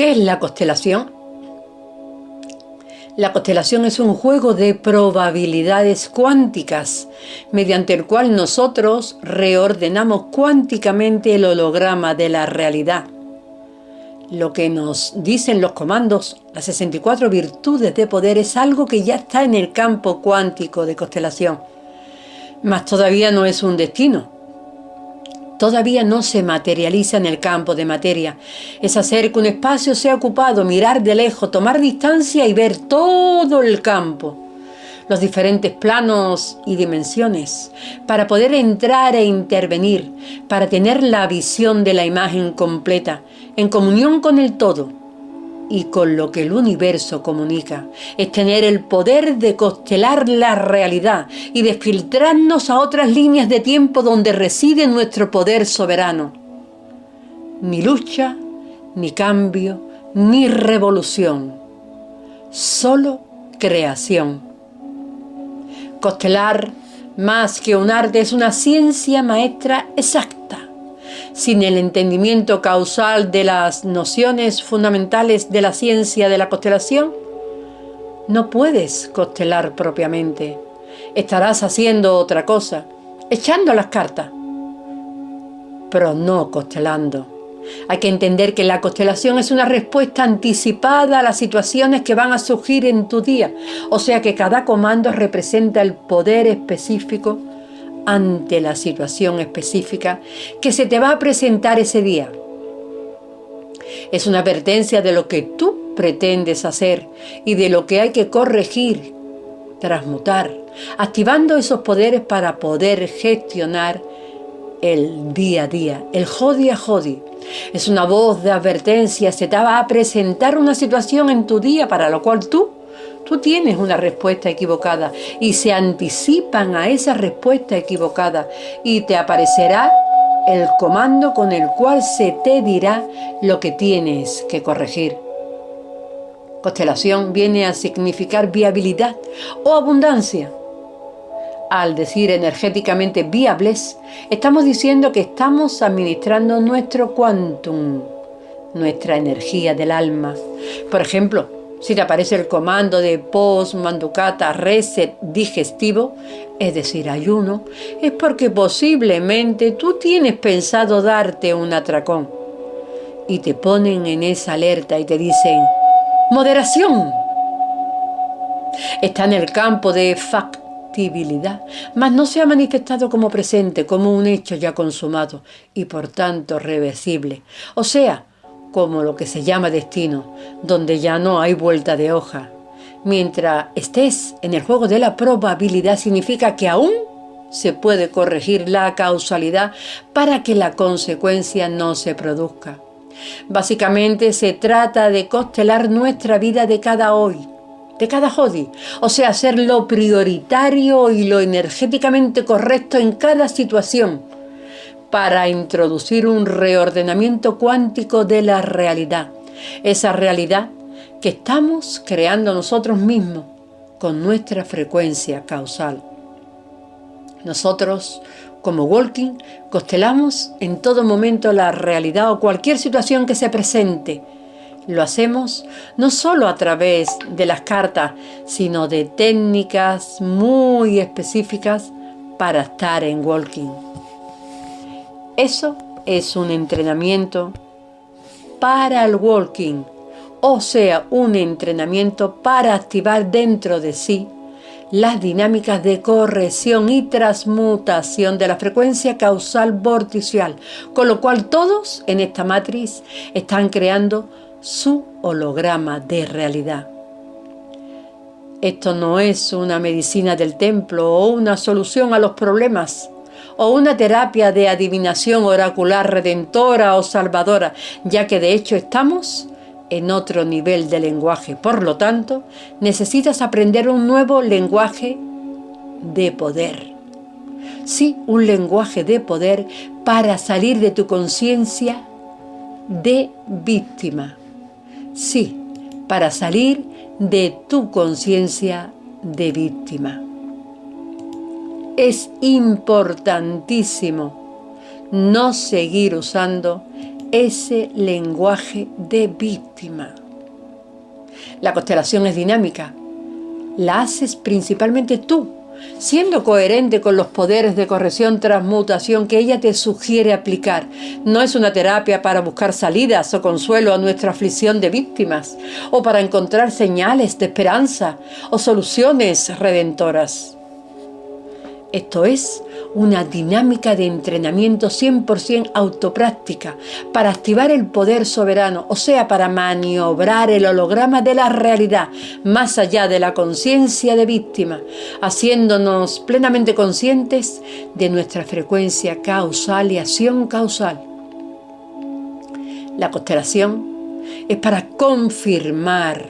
¿Qué es la constelación? La constelación es un juego de probabilidades cuánticas, mediante el cual nosotros reordenamos cuánticamente el holograma de la realidad. Lo que nos dicen los comandos, las 64 virtudes de poder, es algo que ya está en el campo cuántico de constelación. Mas todavía no es un destino. Todavía no se materializa en el campo de materia. Es hacer que un espacio sea ocupado, mirar de lejos, tomar distancia y ver todo el campo, los diferentes planos y dimensiones, para poder entrar e intervenir, para tener la visión de la imagen completa, en comunión con el todo y con lo que el universo comunica. Es tener el poder de constelar la realidad y de filtrarnos a otras líneas de tiempo donde reside nuestro poder soberano. Ni lucha, ni cambio, ni revolución. Solo creación. Constelar, más que un arte, es una ciencia maestra exacta. Sin el entendimiento causal de las nociones fundamentales de la ciencia de la constelación, no puedes constelar propiamente. Estarás haciendo otra cosa, echando las cartas, pero no constelando. Hay que entender que la constelación es una respuesta anticipada a las situaciones que van a surgir en tu día. O sea que cada comando representa el poder específico ante la situación específica que se te va a presentar ese día. Es una advertencia de lo que tú pretendes hacer y de lo que hay que corregir, transmutar, activando esos poderes para poder gestionar el día a día, el jodi a jodi. Es una voz de advertencia, se te va a presentar una situación en tu día para lo cual tú tienes una respuesta equivocada y se anticipan a esa respuesta equivocada y te aparecerá el comando con el cual se te dirá lo que tienes que corregir. Constelación viene a significar viabilidad o abundancia. Al decir energéticamente viables, estamos diciendo que estamos administrando nuestro quantum, nuestra energía del alma. Por ejemplo, si te aparece el comando de post, mandukata, reset digestivo, es decir, ayuno, es porque posiblemente tú tienes pensado darte un atracón. Y te ponen en esa alerta y te dicen, moderación. Está en el campo de factibilidad, mas no se ha manifestado como presente, como un hecho ya consumado y por tanto reversible. O sea, como lo que se llama destino, donde ya no hay vuelta de hoja. Mientras estés en el juego de la probabilidad, significa que aún se puede corregir la causalidad para que la consecuencia no se produzca. Básicamente se trata de constelar nuestra vida de cada hoy, de cada jodi, o sea, hacer lo prioritario y lo energéticamente correcto en cada situación, para introducir un reordenamiento cuántico de la realidad. Esa realidad que estamos creando nosotros mismos con nuestra frecuencia causal. Nosotros, como Walking, constelamos en todo momento la realidad o cualquier situación que se presente. Lo hacemos no solo a través de las cartas, sino de técnicas muy específicas para estar en Walking. Eso es un entrenamiento para el walking, o sea, un entrenamiento para activar dentro de sí las dinámicas de corrección y transmutación de la frecuencia causal vorticial, con lo cual todos en esta matriz están creando su holograma de realidad. Esto no es una medicina del templo o una solución a los problemas, o una terapia de adivinación oracular redentora o salvadora, ya que de hecho estamos en otro nivel de lenguaje. Por lo tanto, necesitas aprender un nuevo lenguaje de poder. Sí, un lenguaje de poder para salir de tu conciencia de víctima. Sí, para salir de tu conciencia de víctima. Es importantísimo no seguir usando ese lenguaje de víctima. La constelación es dinámica. La haces principalmente tú, siendo coherente con los poderes de corrección, transmutación que ella te sugiere aplicar. No es una terapia para buscar salidas o consuelo a nuestra aflicción de víctimas, o para encontrar señales de esperanza o soluciones redentoras. Esto es una dinámica de entrenamiento 100% autopráctica para activar el poder soberano, o sea, para maniobrar el holograma de la realidad más allá de la conciencia de víctima, haciéndonos plenamente conscientes de nuestra frecuencia causal y acción causal. La constelación es para confirmar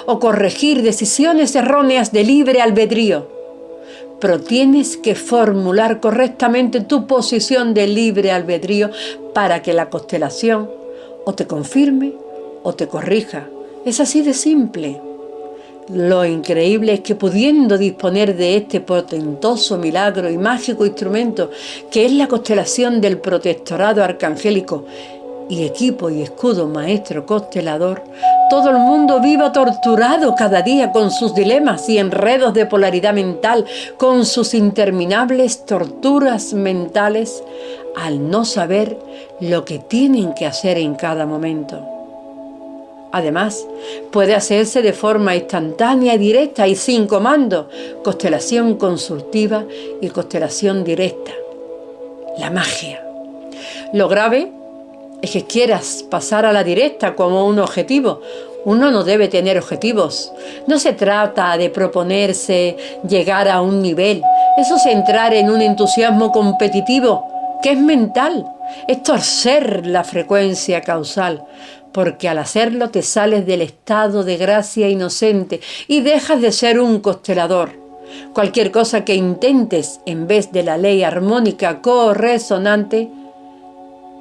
o corregir decisiones erróneas de libre albedrío. Pero tienes que formular correctamente tu posición de libre albedrío para que la constelación o te confirme o te corrija. Es así de simple. Lo increíble es que pudiendo disponer de este portentoso milagro y mágico instrumento que es la constelación del protectorado arcangélico y equipo y escudo maestro constelador, todo el mundo viva torturado cada día con sus dilemas y enredos de polaridad mental, con sus interminables torturas mentales, al no saber lo que tienen que hacer en cada momento. Además, puede hacerse de forma instantánea y directa y sin comando, constelación consultiva y constelación directa. La magia. Lo grave es que quieras pasar a la directa como un objetivo. Uno no debe tener objetivos. No se trata de proponerse llegar a un nivel. Eso es entrar en un entusiasmo competitivo, que es mental. Es torcer la frecuencia causal, porque al hacerlo te sales del estado de gracia inocente y dejas de ser un constelador. Cualquier cosa que intentes en vez de la ley armónica corresonante,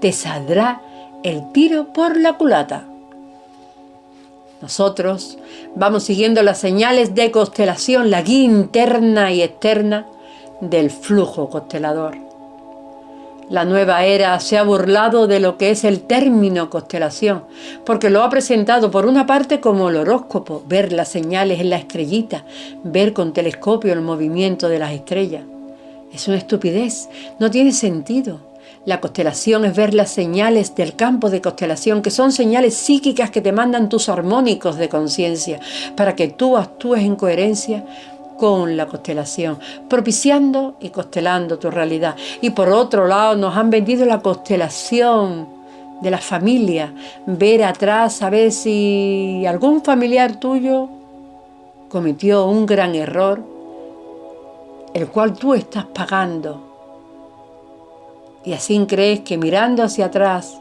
te saldrá el tiro por la culata. Nosotros vamos siguiendo las señales de constelación, la guía interna y externa del flujo constelador. La nueva era se ha burlado de lo que es el término constelación, porque lo ha presentado por una parte como el horóscopo, ver las señales en la estrellita, ver con telescopio el movimiento de las estrellas. Es una estupidez, no tiene sentido. La constelación es ver las señales del campo de constelación, que son señales psíquicas que te mandan tus armónicos de conciencia, para que tú actúes en coherencia con la constelación, propiciando y constelando tu realidad. Y por otro lado, nos han vendido la constelación de la familia, ver atrás a ver si algún familiar tuyo cometió un gran error, el cual tú estás pagando. Y así crees que mirando hacia atrás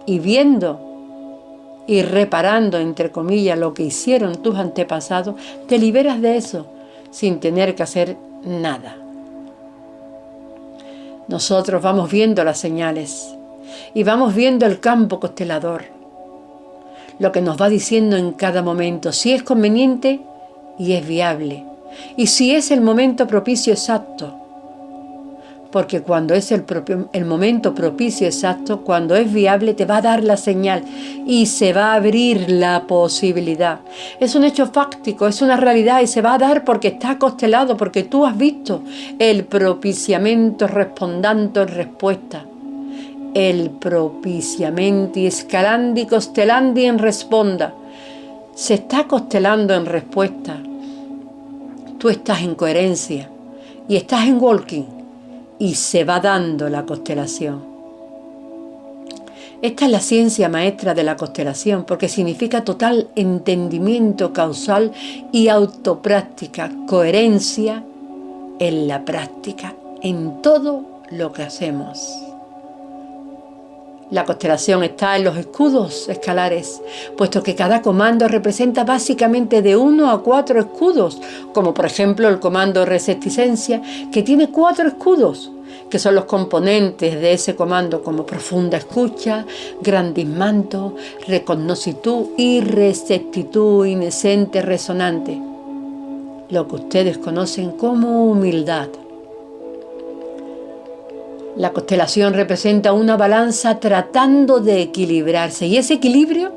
y viendo y reparando, entre comillas, lo que hicieron tus antepasados, te liberas de eso sin tener que hacer nada. Nosotros vamos viendo las señales y vamos viendo el campo constelador, lo que nos va diciendo en cada momento, si es conveniente y es viable, y si es el momento propicio exacto. Porque cuando es el momento propicio exacto, cuando es viable, te va a dar la señal y se va a abrir la posibilidad. Es un hecho fáctico, es una realidad y se va a dar porque está constelado, porque tú has visto el propiciamiento respondando en respuesta. El propiciamenti escalandi constelandi en responda. Se está constelando en respuesta. Tú estás en coherencia y estás en walking. Y se va dando la constelación. Esta es la ciencia maestra de la constelación, porque significa total entendimiento causal y autopráctica, coherencia en la práctica, en todo lo que hacemos. La constelación está en los escudos escalares, puesto que cada comando representa básicamente de 1 a 4 escudos, como por ejemplo el comando Reseticencia, que tiene 4 escudos, que son los componentes de ese comando, como profunda escucha, grandismanto, recognoscitud y receptitud inescente resonante, lo que ustedes conocen como humildad. La constelación representa una balanza tratando de equilibrarse, y ese equilibrio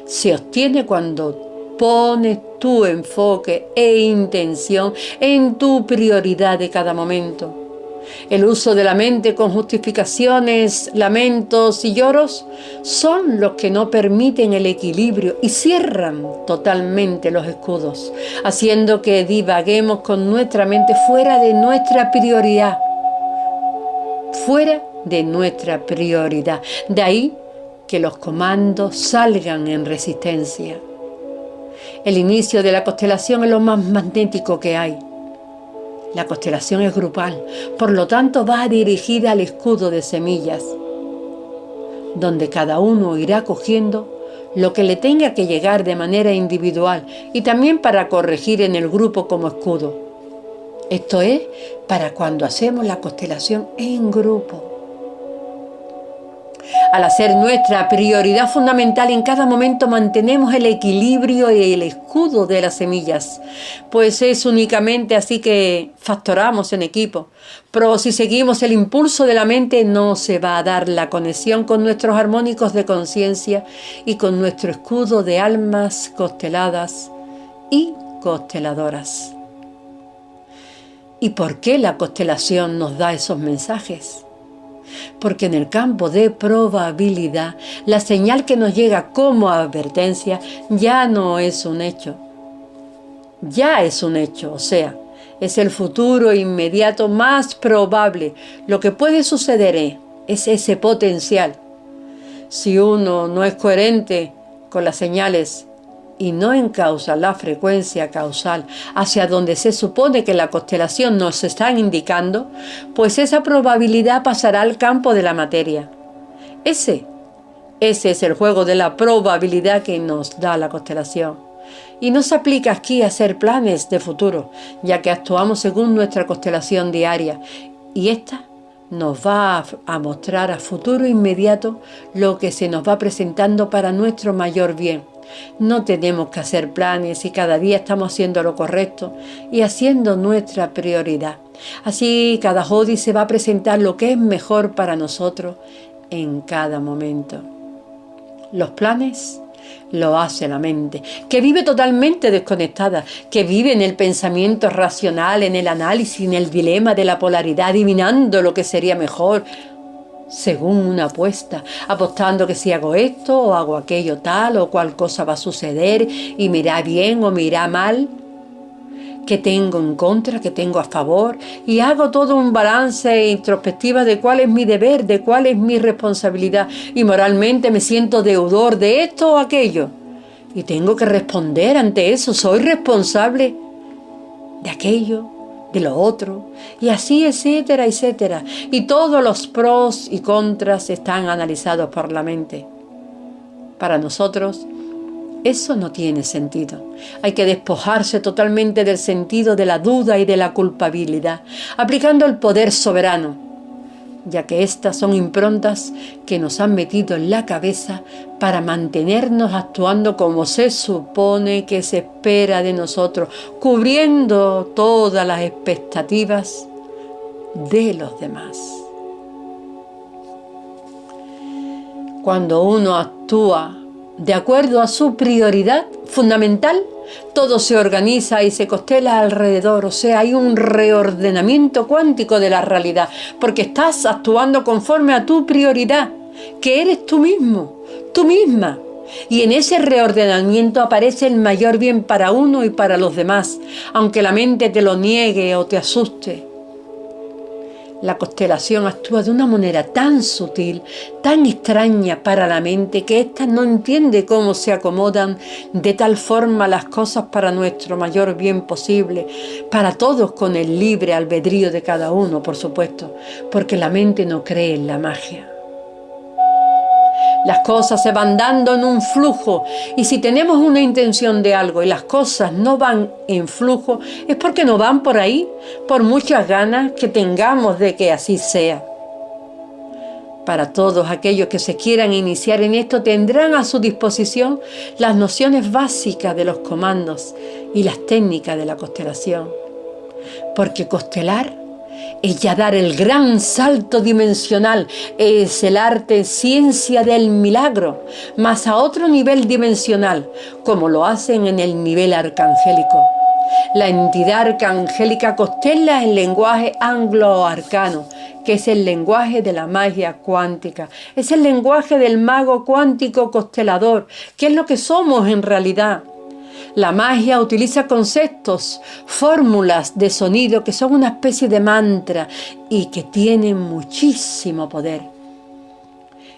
se obtiene cuando pones tu enfoque e intención en tu prioridad de cada momento. El uso de la mente con justificaciones, lamentos y lloros son los que no permiten el equilibrio y cierran totalmente los escudos, haciendo que divaguemos con nuestra mente fuera de nuestra prioridad. Fuera de nuestra prioridad. De ahí que los comandos salgan en resistencia. El inicio de la constelación es lo más magnético que hay. La constelación es grupal, por lo tanto va dirigida al escudo de semillas, donde cada uno irá cogiendo lo que le tenga que llegar de manera individual y también para corregir en el grupo como escudo. Esto es para cuando hacemos la constelación en grupo. Al hacer nuestra prioridad fundamental en cada momento mantenemos el equilibrio y el escudo de las semillas, pues es únicamente así que factoramos en equipo. Pero si seguimos el impulso de la mente no se va a dar la conexión con nuestros armónicos de conciencia y con nuestro escudo de almas consteladas y consteladoras. ¿Y por qué la constelación nos da esos mensajes? Porque en el campo de probabilidad, la señal que nos llega como advertencia ya no es un hecho. Ya es un hecho, o sea, es el futuro inmediato más probable. Lo que puede suceder es ese potencial. Si uno no es coherente con las señales y no encausa la frecuencia causal hacia donde se supone que la constelación nos está indicando, pues esa probabilidad pasará al campo de la materia. Ese es el juego de la probabilidad que nos da la constelación. Y no se aplica aquí a hacer planes de futuro, ya que actuamos según nuestra constelación diaria, y esta nos va a mostrar a futuro inmediato lo que se nos va presentando para nuestro mayor bien. No tenemos que hacer planes y cada día estamos haciendo lo correcto y haciendo nuestra prioridad. Así cada Jodi se va a presentar lo que es mejor para nosotros en cada momento. Los planes lo hace la mente, que vive totalmente desconectada, que vive en el pensamiento racional, en el análisis, en el dilema de la polaridad, adivinando lo que sería mejor según una apuesta, apostando que si hago esto o hago aquello tal o cual cosa va a suceder y me irá bien o me irá mal, que tengo en contra, que tengo a favor, y hago todo un balance e introspectiva de cuál es mi deber, de cuál es mi responsabilidad, y moralmente me siento deudor de esto o aquello y tengo que responder ante eso, soy responsable de aquello, de lo otro, y así, etcétera, etcétera. Y todos los pros y contras están analizados por la mente. Para nosotros, eso no tiene sentido. Hay que despojarse totalmente del sentido de la duda y de la culpabilidad, aplicando el poder soberano, ya que estas son improntas que nos han metido en la cabeza para mantenernos actuando como se supone que se espera de nosotros, cubriendo todas las expectativas de los demás. Cuando uno actúa de acuerdo a su prioridad fundamental, todo se organiza y se constela alrededor, o sea, hay un reordenamiento cuántico de la realidad, porque estás actuando conforme a tu prioridad, que eres tú mismo, tú misma. Y en ese reordenamiento aparece el mayor bien para uno y para los demás, aunque la mente te lo niegue o te asuste. La constelación actúa de una manera tan sutil, tan extraña para la mente, que ésta no entiende cómo se acomodan de tal forma las cosas para nuestro mayor bien posible, para todos con el libre albedrío de cada uno, por supuesto, porque la mente no cree en la magia. Las cosas se van dando en un flujo, y si tenemos una intención de algo y las cosas no van en flujo, es porque no van por ahí, por muchas ganas que tengamos de que así sea. Para todos aquellos que se quieran iniciar en esto, tendrán a su disposición las nociones básicas de los comandos y las técnicas de la constelación. Porque constelar es ya dar el gran salto dimensional, es el arte ciencia del milagro, más a otro nivel dimensional, como lo hacen en el nivel arcangélico. La entidad arcangélica constela el lenguaje anglo-arcano, que es el lenguaje de la magia cuántica, es el lenguaje del mago cuántico constelador, que es lo que somos en realidad. La magia utiliza conceptos, fórmulas de sonido que son una especie de mantra y que tienen muchísimo poder.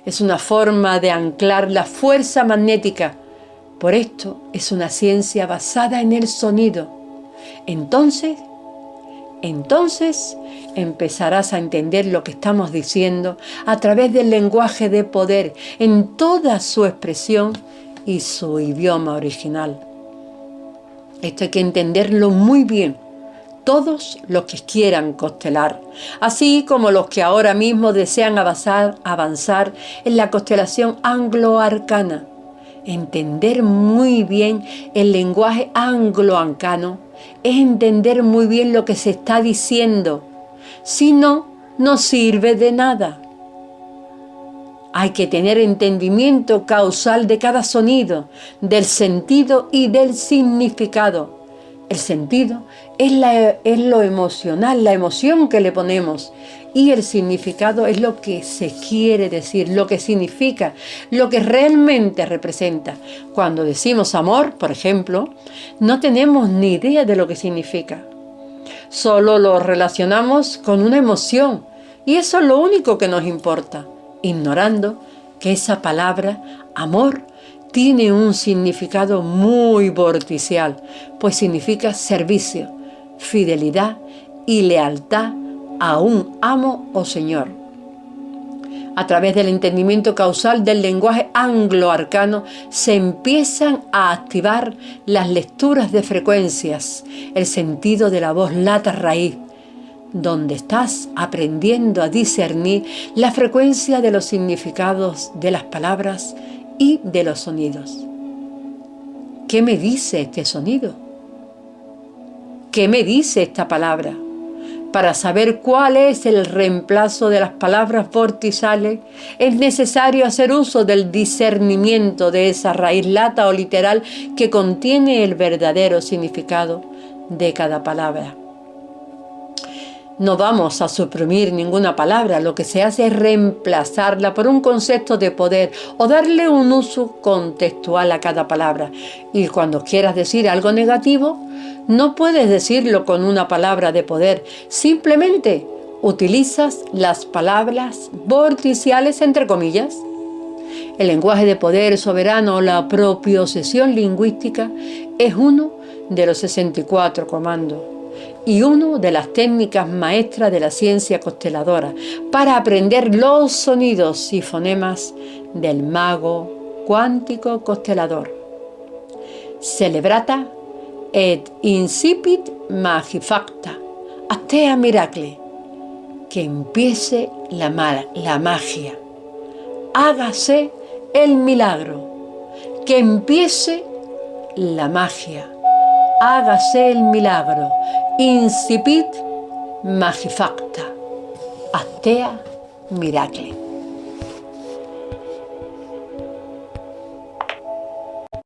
Es una forma de anclar la fuerza magnética. Por esto es una ciencia basada en el sonido. Entonces empezarás a entender lo que estamos diciendo a través del lenguaje de poder en toda su expresión y su idioma original. Esto hay que entenderlo muy bien, todos los que quieran constelar, así como los que ahora mismo desean avanzar en la constelación anglo-arcana. Entender muy bien el lenguaje anglo-arcano es entender muy bien lo que se está diciendo. Si no, no sirve de nada. Hay que tener entendimiento causal de cada sonido, del sentido y del significado. El sentido es lo emocional, la emoción que le ponemos. Y el significado es lo que se quiere decir, lo que significa, lo que realmente representa. Cuando decimos amor, por ejemplo, no tenemos ni idea de lo que significa. Solo lo relacionamos con una emoción y eso es lo único que nos importa, ignorando que esa palabra, amor, tiene un significado muy vorticial, pues significa servicio, fidelidad y lealtad a un amo o señor. A través del entendimiento causal del lenguaje anglo-arcano se empiezan a activar las lecturas de frecuencias, el sentido de la voz lata raíz, donde estás aprendiendo a discernir la frecuencia de los significados de las palabras y de los sonidos. ¿Qué me dice este sonido? ¿Qué me dice esta palabra? Para saber cuál es el reemplazo de las palabras vorticiales, es necesario hacer uso del discernimiento de esa raíz lata o literal que contiene el verdadero significado de cada palabra. No vamos a suprimir ninguna palabra, lo que se hace es reemplazarla por un concepto de poder o darle un uso contextual a cada palabra. Y cuando quieras decir algo negativo, no puedes decirlo con una palabra de poder, simplemente utilizas las palabras vorticiales entre comillas. El lenguaje de poder soberano o la propiocepción lingüística es uno de los 64 comandos y una de las técnicas maestras de la ciencia consteladora para aprender los sonidos y fonemas del mago cuántico constelador. Celebrata et incipit magifacta, actea miracle, que empiece la magia, hágase el milagro, que empiece la magia, hágase el milagro, incipit magifacta, actea miracle.